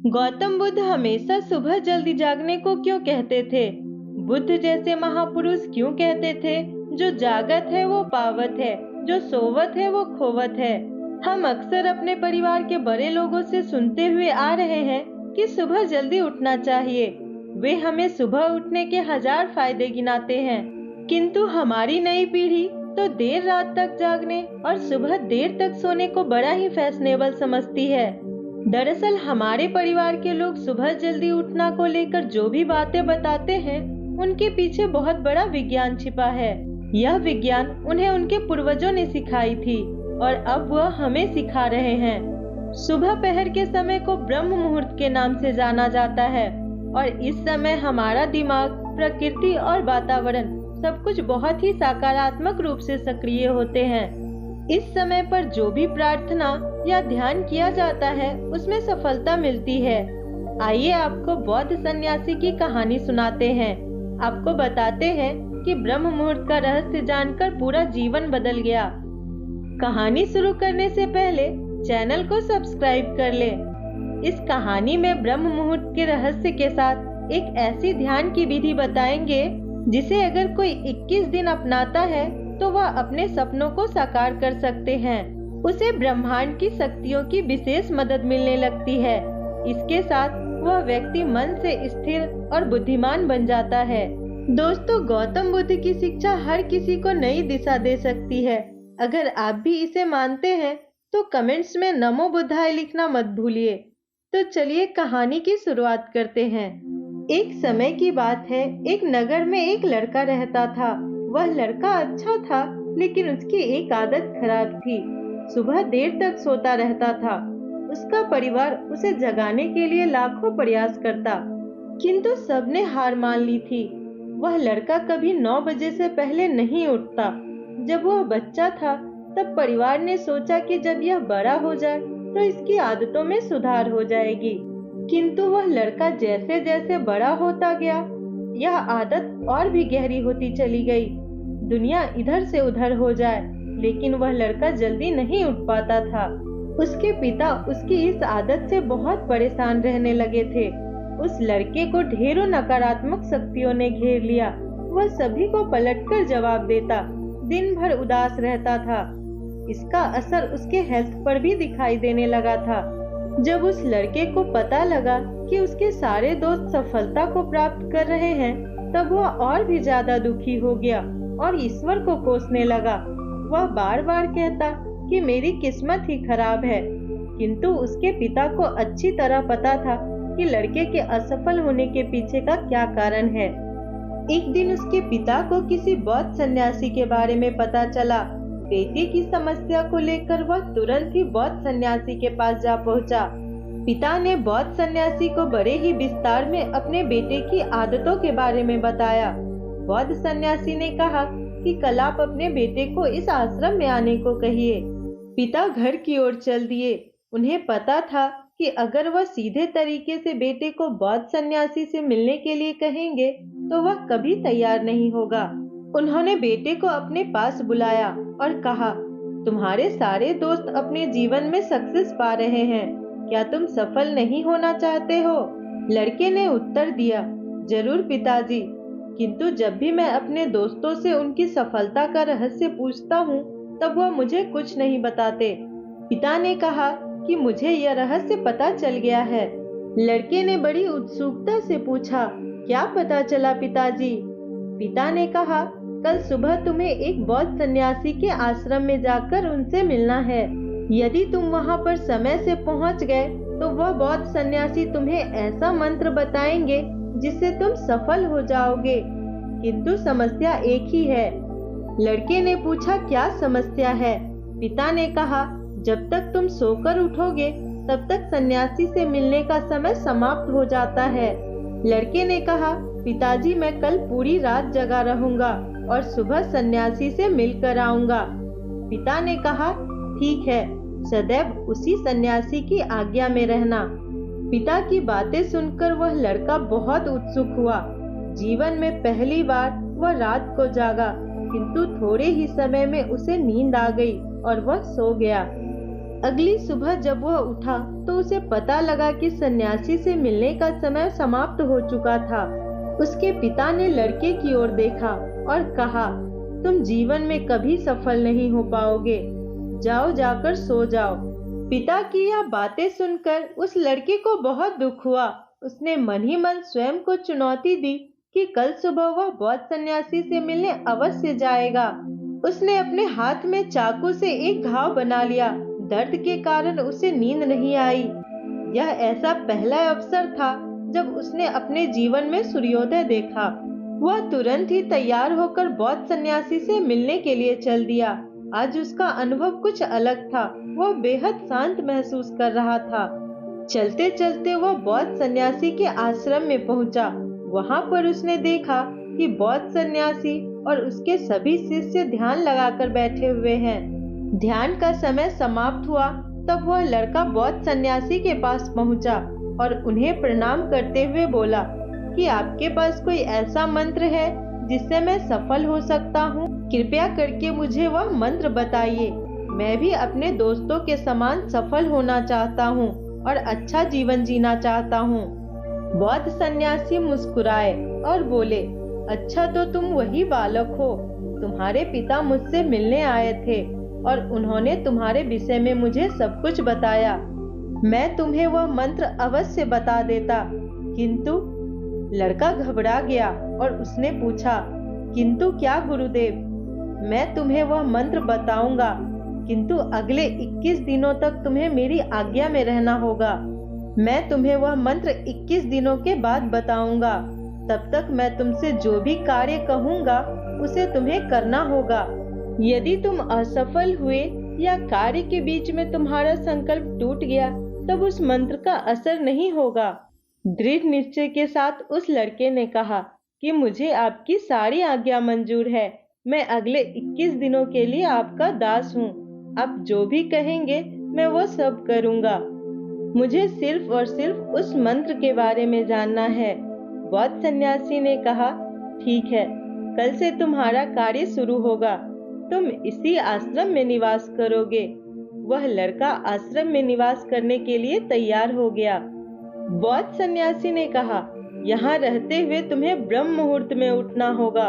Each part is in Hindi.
गौतम बुद्ध हमेशा सुबह जल्दी जागने को क्यों कहते थे? बुद्ध जैसे महापुरुष क्यों कहते थे, जो जागत है वो पावत है, जो सोवत है वो खोवत है। हम अक्सर अपने परिवार के बड़े लोगों से सुनते हुए आ रहे हैं कि सुबह जल्दी उठना चाहिए। वे हमें सुबह उठने के हजार फायदे गिनाते हैं, किंतु हमारी नई पीढ़ी तो देर रात तक जागने और सुबह देर तक सोने को बड़ा ही फैशनेबल समझती है। दरअसल हमारे परिवार के लोग सुबह जल्दी उठना को लेकर जो भी बातें बताते हैं, उनके पीछे बहुत बड़ा विज्ञान छिपा है। यह विज्ञान उन्हें उनके पूर्वजों ने सिखाई थी और अब वह हमें सिखा रहे हैं। सुबह पहर के समय को ब्रह्म मुहूर्त के नाम से जाना जाता है और इस समय हमारा दिमाग, प्रकृति और वातावरण सब कुछ बहुत ही सकारात्मक रूप से सक्रिय होते हैं। इस समय पर जो भी प्रार्थना या ध्यान किया जाता है, उसमें सफलता मिलती है। आइए आपको बौद्ध सन्यासी की कहानी सुनाते हैं। आपको बताते हैं कि ब्रह्म मुहूर्त का रहस्य जानकर पूरा जीवन बदल गया। कहानी शुरू करने से पहले चैनल को सब्सक्राइब कर लें। इस कहानी में ब्रह्म मुहूर्त के रहस्य के साथ एक ऐसी ध्यान की विधि बताएंगे जिसे अगर कोई 21 दिन अपनाता है तो वह अपने सपनों को साकार कर सकते हैं। उसे ब्रह्मांड की शक्तियों की विशेष मदद मिलने लगती है। इसके साथ वह व्यक्ति मन से स्थिर और बुद्धिमान बन जाता है। दोस्तों, गौतम बुद्ध की शिक्षा हर किसी को नई दिशा दे सकती है। अगर आप भी इसे मानते हैं तो कमेंट्स में नमो बुद्धाय लिखना मत भूलिए। तो चलिए कहानी की शुरुआत करते हैं। एक समय की बात है, एक नगर में एक लड़का रहता था। वह लड़का अच्छा था, लेकिन उसकी एक आदत खराब थी। सुबह देर तक सोता रहता था। उसका परिवार उसे जगाने के लिए लाखों प्रयास करता, किंतु सबने हार मान ली थी। वह लड़का कभी 9 बजे से पहले नहीं उठता। जब वह बच्चा था तब परिवार ने सोचा कि जब यह बड़ा हो जाए तो इसकी आदतों में सुधार हो जाएगी, किंतु वह लड़का जैसे जैसे बड़ा होता गया, यह आदत और भी गहरी होती चली गई। दुनिया इधर से उधर हो जाए, लेकिन वह लड़का जल्दी नहीं उठ पाता था। उसके पिता उसकी इस आदत से बहुत परेशान रहने लगे थे। उस लड़के को ढेरों नकारात्मक शक्तियों ने घेर लिया। वह सभी को पलटकर जवाब देता, दिन भर उदास रहता था। इसका असर उसके हेल्थ पर भी दिखाई देने लगा था। जब उस लड़के को पता लगा कि उसके सारे दोस्त सफलता को प्राप्त कर रहे हैं, तब वह और भी ज्यादा दुखी हो गया और ईश्वर को कोसने लगा। वह बार बार कहता कि मेरी किस्मत ही खराब है, किंतु उसके पिता को अच्छी तरह पता था कि लड़के के असफल होने के पीछे का क्या कारण है। एक दिन उसके पिता को किसी बौद्ध सन्यासी के बारे में पता चला। बेटे की समस्या को लेकर वह तुरंत ही बौद्ध सन्यासी के पास जा पहुंचा। पिता ने बौद्ध सन्यासी को बड़े ही विस्तार में अपने बेटे की आदतों के बारे में बताया। बौद्ध सन्यासी ने कहा कि कल आप अपने बेटे को इस आश्रम में आने को कहिए। पिता घर की ओर चल दिए। उन्हें पता था कि अगर वह सीधे तरीके से बेटे को बौद्ध सन्यासी से मिलने के लिए कहेंगे तो वह कभी तैयार नहीं होगा। उन्होंने बेटे को अपने पास बुलाया और कहा, तुम्हारे सारे दोस्त अपने जीवन में सक्सेस पा रहे हैं, क्या तुम सफल नहीं होना चाहते हो? लड़के ने उत्तर दिया, जरूर पिताजी, किंतु जब भी मैं अपने दोस्तों से उनकी सफलता का रहस्य पूछता हूँ, तब वह मुझे कुछ नहीं बताते। पिता ने कहा कि मुझे यह रहस्य पता चल गया है। लड़के ने बड़ी उत्सुकता से पूछा, क्या पता चला पिताजी? पिता ने कहा, कल सुबह तुम्हें एक बौद्ध सन्यासी के आश्रम में जाकर उनसे मिलना है। यदि तुम वहां पर समय से पहुंच गए तो वह बौद्ध सन्यासी तुम्हें ऐसा मंत्र बताएंगे जिससे तुम सफल हो जाओगे, किंतु समस्या एक ही है। लड़के ने पूछा, क्या समस्या है? पिता ने कहा, जब तक तुम सोकर उठोगे तब तक सन्यासी से मिलने का समय समाप्त हो जाता है। लड़के ने कहा, पिताजी मैं कल पूरी रात जगा रहूंगा और सुबह सन्यासी से मिलकर आऊंगा। पिता ने कहा, ठीक है, सदैव उसी सन्यासी की आज्ञा में रहना। पिता की बातें सुनकर वह लड़का बहुत उत्सुक हुआ। जीवन में पहली बार वह रात को जागा, किंतु थोड़े ही समय में उसे नींद आ गई और वह सो गया। अगली सुबह जब वह उठा तो उसे पता लगा कि सन्यासी से मिलने का समय समाप्त हो चुका था। उसके पिता ने लड़के की ओर देखा और कहा, तुम जीवन में कभी सफल नहीं हो पाओगे, जाओ जाकर सो जाओ। पिता की यह बातें सुनकर उस लड़के को बहुत दुख हुआ। उसने मन ही मन स्वयं को चुनौती दी कि कल सुबह वह बौद्ध सन्यासी से मिलने अवश्य जाएगा। उसने अपने हाथ में चाकू से एक घाव बना लिया। दर्द के कारण उसे नींद नहीं आई। यह ऐसा पहला अवसर था जब उसने अपने जीवन में सूर्योदय देखा। वह तुरंत ही तैयार होकर बौद्ध सन्यासी से मिलने के लिए चल दिया। आज उसका अनुभव कुछ अलग था। वह बेहद शांत महसूस कर रहा था। चलते चलते वह बौद्ध सन्यासी के आश्रम में पहुंचा। वहां पर उसने देखा कि बौद्ध सन्यासी और उसके सभी शिष्य ध्यान लगाकर बैठे हुए हैं। ध्यान का समय समाप्त हुआ तब वह लड़का बौद्ध सन्यासी के पास पहुंचा और उन्हें प्रणाम करते हुए बोला कि आपके पास कोई ऐसा मंत्र है जिससे मैं सफल हो सकता हूँ? कृपया करके मुझे वह मंत्र बताइए। मैं भी अपने दोस्तों के समान सफल होना चाहता हूँ और अच्छा जीवन जीना चाहता हूँ। बौद्ध सन्यासी मुस्कुराए और बोले, अच्छा तो तुम वही बालक हो। तुम्हारे पिता मुझसे मिलने आए थे और उन्होंने तुम्हारे विषय में मुझे सब कुछ बताया। मैं तुम्हें वह मंत्र अवश्य बता देता, किंतु लड़का घबरा गया और उसने पूछा, किंतु क्या गुरुदेव? मैं तुम्हें वह मंत्र बताऊंगा, किंतु अगले 21 दिनों तक तुम्हें मेरी आज्ञा में रहना होगा। मैं तुम्हें वह मंत्र 21 दिनों के बाद बताऊंगा। तब तक मैं तुमसे जो भी कार्य कहूंगा उसे तुम्हें करना होगा। यदि तुम असफल हुए या कार्य के बीच में तुम्हारा संकल्प टूट गया तब उस मंत्र का असर नहीं होगा। दृढ़ निश्चय के साथ उस लड़के ने कहा कि मुझे आपकी सारी आज्ञा मंजूर है। मैं अगले 21 दिनों के लिए आपका दास हूँ। आप जो भी कहेंगे मैं वो सब करूँगा। मुझे सिर्फ और सिर्फ उस मंत्र के बारे में जानना है। बौद्ध सन्यासी ने कहा, ठीक है, कल से तुम्हारा कार्य शुरू होगा। तुम इसी आश्रम में निवास करोगे। वह लड़का आश्रम में निवास करने के लिए तैयार हो गया। बौद्ध सन्यासी ने कहा, यहाँ रहते हुए तुम्हें ब्रह्म मुहूर्त में उठना होगा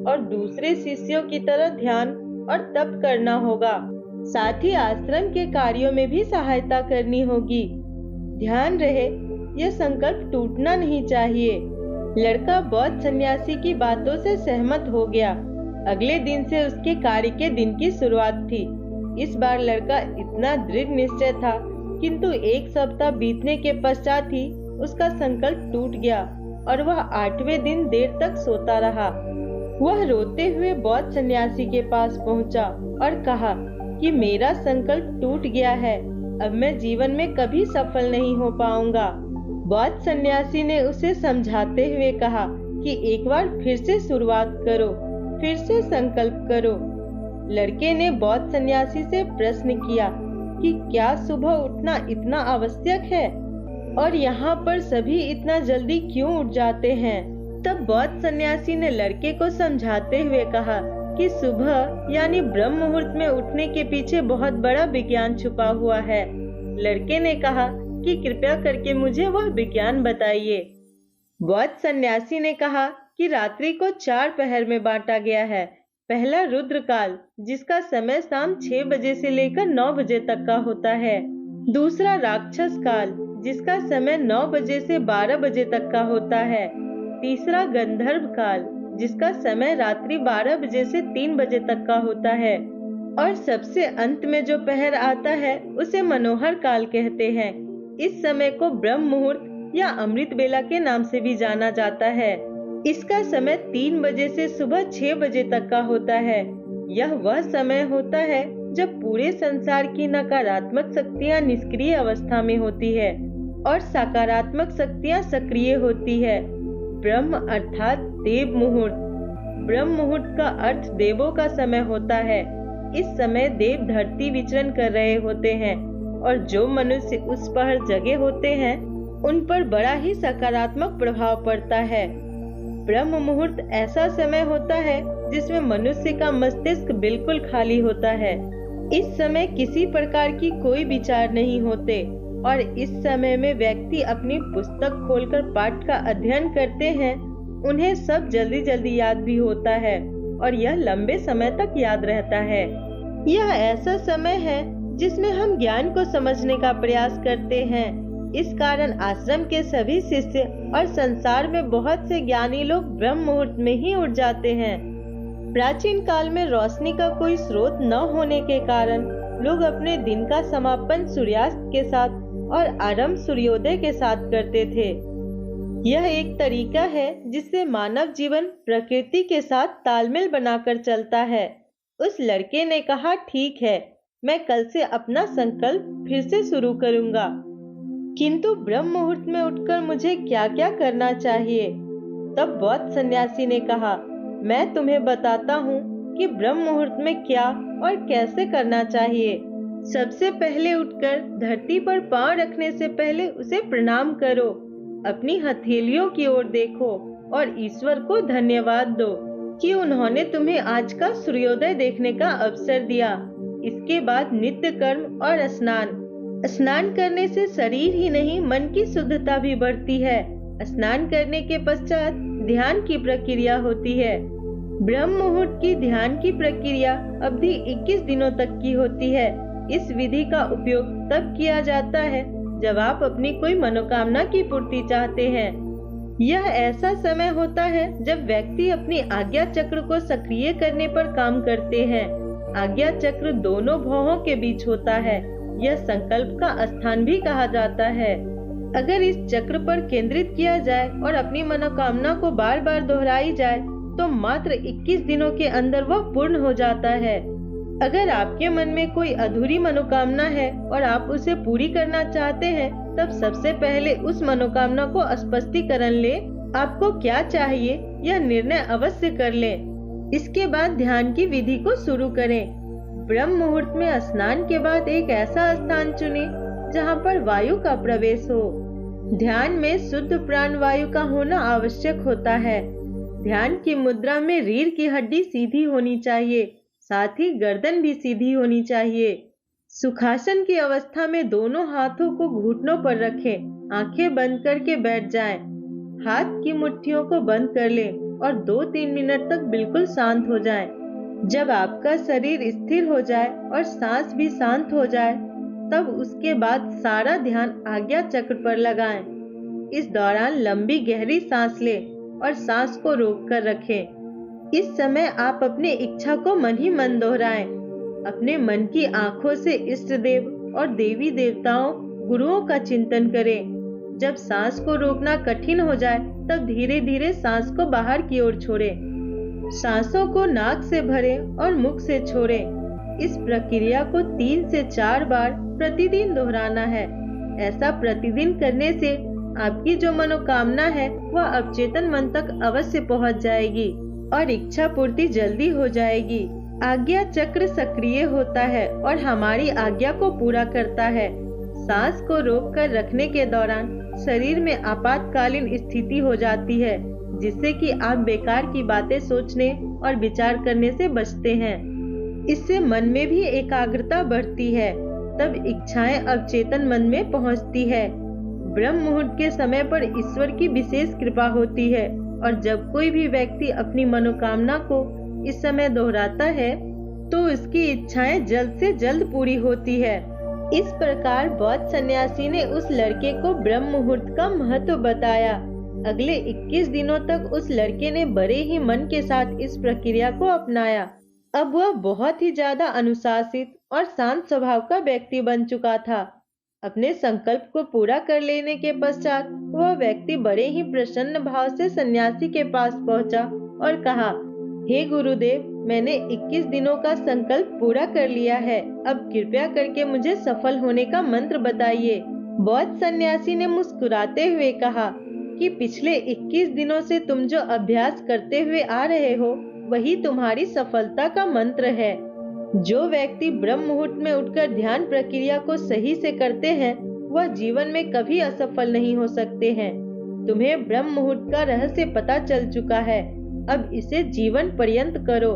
और दूसरे शिष्यों की तरह ध्यान और तप करना होगा। साथ ही आश्रम के कार्यों में भी सहायता करनी होगी। ध्यान रहे, यह संकल्प टूटना नहीं चाहिए। लड़का बौद्ध सन्यासी की बातों से सहमत हो गया। अगले दिन से उसके कार्य के दिन की शुरुआत थी। इस बार लड़का इतना दृढ़ निश्चय था, किंतु एक सप्ताह बीतने के पश्चात ही उसका संकल्प टूट गया और वह 8वें दिन देर तक सोता रहा। वह रोते हुए बौद्ध सन्यासी के पास पहुंचा और कहा कि मेरा संकल्प टूट गया है। अब मैं जीवन में कभी सफल नहीं हो पाऊंगा। बौद्ध सन्यासी ने उसे समझाते हुए कहा कि एक बार फिर से शुरुआत करो, फिर से संकल्प करो। लड़के ने बौद्ध सन्यासी से प्रश्न किया कि क्या सुबह उठना इतना आवश्यक है और यहाँ पर सभी इतना जल्दी क्यों उठ जाते हैं? तब बौद्ध सन्यासी ने लड़के को समझाते हुए कहा कि सुबह यानी ब्रह्म मुहूर्त में उठने के पीछे बहुत बड़ा विज्ञान छुपा हुआ है। लड़के ने कहा कि कृपया करके मुझे वह विज्ञान बताइए। बौद्ध सन्यासी ने कहा कि रात्रि को 4 पहर में बांटा गया है। पहला रुद्र काल, जिसका समय शाम 6 बजे से लेकर 9 बजे तक का होता है। दूसरा राक्षस काल, जिसका समय 9 बजे से 12 बजे तक का होता है। तीसरा गंधर्व काल, जिसका समय रात्रि 12 बजे से 3 बजे तक का होता है। और सबसे अंत में जो पहर आता है उसे मनोहर काल कहते हैं। इस समय को ब्रह्म मुहूर्त या अमृत बेला के नाम से भी जाना जाता है। इसका समय 3 बजे से सुबह 6 बजे तक का होता है। यह वह समय होता है जब पूरे संसार की नकारात्मक शक्तियाँ निष्क्रिय अवस्था में होती है और सकारात्मक शक्तियाँ सक्रिय होती है। ब्रह्म अर्थात देव मुहूर्त। ब्रह्म मुहूर्त का अर्थ देवों का समय होता है। इस समय देव धरती विचरण कर रहे होते हैं और जो मनुष्य उस पर जगे होते हैं उन पर बड़ा ही सकारात्मक प्रभाव पड़ता है। ब्रह्म मुहूर्त ऐसा समय होता है जिसमें मनुष्य का मस्तिष्क बिल्कुल खाली होता है। इस समय किसी प्रकार की कोई विचार नहीं होते और इस समय में व्यक्ति अपनी पुस्तक खोलकर पाठ का अध्ययन करते हैं। उन्हें सब जल्दी जल्दी याद भी होता है और यह लंबे समय तक याद रहता है। यह ऐसा समय है जिसमें हम ज्ञान को समझने का प्रयास करते हैं। इस कारण आश्रम के सभी शिष्य और संसार में बहुत से ज्ञानी लोग ब्रह्म मुहूर्त में ही उठ जाते हैं। प्राचीन काल में रोशनी का कोई स्रोत न होने के कारण लोग अपने दिन का समापन सूर्यास्त के साथ और आरंभ सूर्योदय के साथ करते थे। यह एक तरीका है जिससे मानव जीवन प्रकृति के साथ तालमेल बनाकर चलता है। उस लड़के ने कहा, ठीक है, मैं कल से अपना संकल्प फिर से शुरू करूंगा, किंतु ब्रह्म मुहूर्त में उठकर मुझे क्या क्या करना चाहिए? तब बौद्ध सन्यासी ने कहा, मैं तुम्हें बताता हूँ कि ब्रह्म मुहूर्त में क्या और कैसे करना चाहिए। सबसे पहले उठकर धरती पर पांव रखने से पहले उसे प्रणाम करो। अपनी हथेलियों की ओर देखो और ईश्वर को धन्यवाद दो कि उन्होंने तुम्हें आज का सूर्योदय देखने का अवसर दिया। इसके बाद नित्य कर्म और स्नान करने से शरीर ही नहीं मन की शुद्धता भी बढ़ती है। स्नान करने के पश्चात ध्यान की प्रक्रिया होती है। ब्रह्म मुहूर्त की ध्यान की प्रक्रिया अवधि 21 दिनों तक की होती है। इस विधि का उपयोग तब किया जाता है जब आप अपनी कोई मनोकामना की पूर्ति चाहते हैं। यह ऐसा समय होता है जब व्यक्ति अपनी आज्ञा चक्र को सक्रिय करने पर काम करते हैं। आज्ञा चक्र दोनों भौहों के बीच होता है। यह संकल्प का स्थान भी कहा जाता है। अगर इस चक्र पर केंद्रित किया जाए और अपनी मनोकामना को बार बार दोहराई जाए तो मात्र 21 दिनों के अंदर वह पूर्ण हो जाता है। अगर आपके मन में कोई अधूरी मनोकामना है और आप उसे पूरी करना चाहते हैं, तब सबसे पहले उस मनोकामना को स्पष्टीकरण ले। आपको क्या चाहिए यह निर्णय अवश्य कर लें। इसके बाद ध्यान की विधि को शुरू करें। ब्रह्म मुहूर्त में स्नान के बाद एक ऐसा स्थान चुनें जहां पर वायु का प्रवेश हो। ध्यान में शुद्ध प्राण वायु का होना आवश्यक होता है। ध्यान की मुद्रा में रीढ़ की हड्डी सीधी होनी चाहिए, साथ ही गर्दन भी सीधी होनी चाहिए। सुखासन की अवस्था में दोनों हाथों को घुटनों पर रखें। आंखें बंद करके बैठ जाएं। हाथ की मुट्ठियों को बंद कर लें और 2-3 मिनट तक बिल्कुल शांत हो जाएं। जब आपका शरीर स्थिर हो जाए और सांस भी शांत हो जाए, तब उसके बाद सारा ध्यान आज्ञा चक्र पर लगाएं। इस दौरान लंबी गहरी सांस लें और सांस को रोककर रखें। इस समय आप अपनी इच्छा को मन ही मन दोहराएं। अपने मन की आंखों से इष्ट देव और देवी देवताओं, गुरुओं का चिंतन करें। जब सांस को रोकना कठिन हो जाए, तब धीरे धीरे सांस को बाहर की ओर छोड़ें। सांसों को नाक से भरें और मुख से छोड़ें। इस प्रक्रिया को 3 से 4 बार प्रतिदिन दोहराना है। ऐसा प्रतिदिन करने से आपकी जो मनोकामना है वह अवचेतन मन तक अवश्य पहुंच जाएगी और इच्छा पूर्ति जल्दी हो जाएगी। आज्ञा चक्र सक्रिय होता है और हमारी आज्ञा को पूरा करता है। सांस को रोककर रखने के दौरान शरीर में आपातकालीन स्थिति हो जाती है, जिससे कि आप बेकार की बातें सोचने और विचार करने से बचते हैं। इससे मन में भी एकाग्रता बढ़ती है। तब इच्छाएं अवचेतन मन में पहुंचती है। ब्रह्म मुहूर्त के समय पर ईश्वर की विशेष कृपा होती है और जब कोई भी व्यक्ति अपनी मनोकामना को इस समय दोहराता है तो उसकी इच्छाएं जल्द से जल्द पूरी होती है। इस प्रकार बौद्ध सन्यासी ने उस लड़के को ब्रह्म मुहूर्त का महत्व बताया। अगले 21 दिनों तक उस लड़के ने बड़े ही मन के साथ इस प्रक्रिया को अपनाया। अब वह बहुत ही ज्यादा अनुशासित और शांत स्वभाव का व्यक्ति बन चुका था। अपने संकल्प को पूरा कर लेने के पश्चात वह व्यक्ति बड़े ही प्रसन्न भाव से सन्यासी के पास पहुंचा और कहा, हे गुरुदेव, मैंने 21 दिनों का संकल्प पूरा कर लिया है। अब कृपया करके मुझे सफल होने का मंत्र बताइए। बौद्ध सन्यासी ने मुस्कुराते हुए कहा कि पिछले 21 दिनों से तुम जो अभ्यास करते हुए आ रहे हो वही तुम्हारी सफलता का मंत्र है। जो व्यक्ति ब्रह्म मुहूर्त में उठकर ध्यान प्रक्रिया को सही से करते हैं वह जीवन में कभी असफल नहीं हो सकते हैं। तुम्हें ब्रह्म मुहूर्त का रहस्य पता चल चुका है। अब इसे जीवन पर्यंत करो।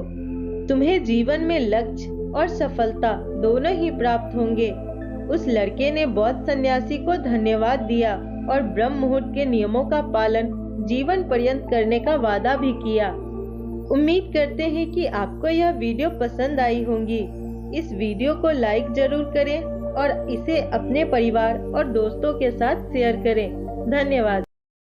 तुम्हें जीवन में लक्ष्य और सफलता दोनों ही प्राप्त होंगे। उस लड़के ने बौद्ध सन्यासी को धन्यवाद दिया और ब्रह्म मुहूर्त के नियमों का पालन जीवन पर्यंत करने का वादा भी किया। उम्मीद करते हैं कि आपको यह वीडियो पसंद आई होगी। इस वीडियो को लाइक जरूर करें और इसे अपने परिवार और दोस्तों के साथ शेयर करें। धन्यवाद।